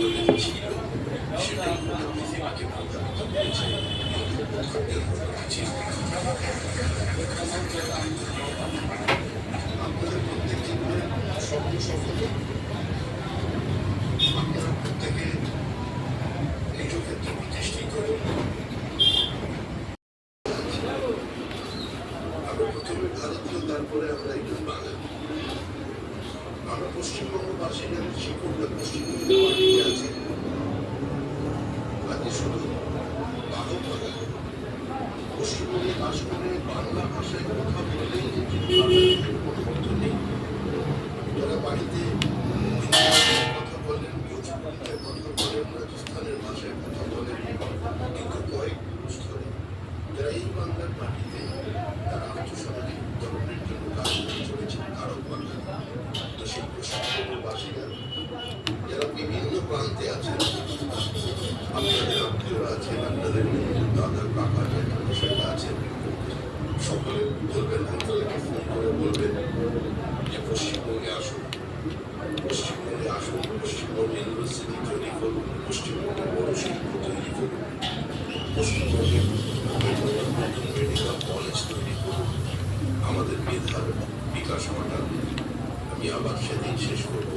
আমাদের ছিল সেটাই পৃথিবীকে প্রভাবিত করেছে। আপনাদের প্রত্যেক জীবনের স্বপ্ন সফল, আপনারা প্রত্যেকে নিজ ক্ষেত্রে প্রতিষ্ঠিত হন। আমরা প্রথমে ভারতীয়, তারপরে আমরা একজন বাঙালি। আমরা পশ্চিমবঙ্গবাসী যাদের শিকড়টা পশ্চিমবঙ্গের মাটিতে আছে, আজকে শুধু বারো ভাষা পশ্চিমবঙ্গে বাস করে বাংলা ভাষায় কথা বললেই কোনো অর্থ নেই। যারা বাড়িতে কথা বলেন, ভোজপুরিতে কথা বলেন, রাজস্থানের ভাষায় কথা বলেন, কিন্তু কয়েক পুরুষ ধরে যারা এই বাংলার মাটিতে তারা আত্মসামাজিক উত্তরণের জন্য কাজ করে চলেছে আরব বাংলা। তো সেই পশ্চিমবঙ্গবাসীরা যারা বিভিন্ন প্রান্তে আছেন, আপনাদের আত্মীয়রা আছেন, আপনাদের দাদা কাকা জ্যাঠা আছেন, সকলে বলবেন, আপনাদেরকে ফোন করে বলবেন যে পশ্চিমবঙ্গে আসুন, পশ্চিমবঙ্গে আসুন, পশ্চিমবঙ্গে ইউনিভার্সিটি তৈরি করুন, পশ্চিমবঙ্গে বড় শিল্প তৈরি করুন, পশ্চিমবঙ্গে নতুন মেডিকেল কলেজ তৈরি করুন, আমাদের মেধার বিকাশ ঘটান। আমি আবার সেদিন শেষ করবো।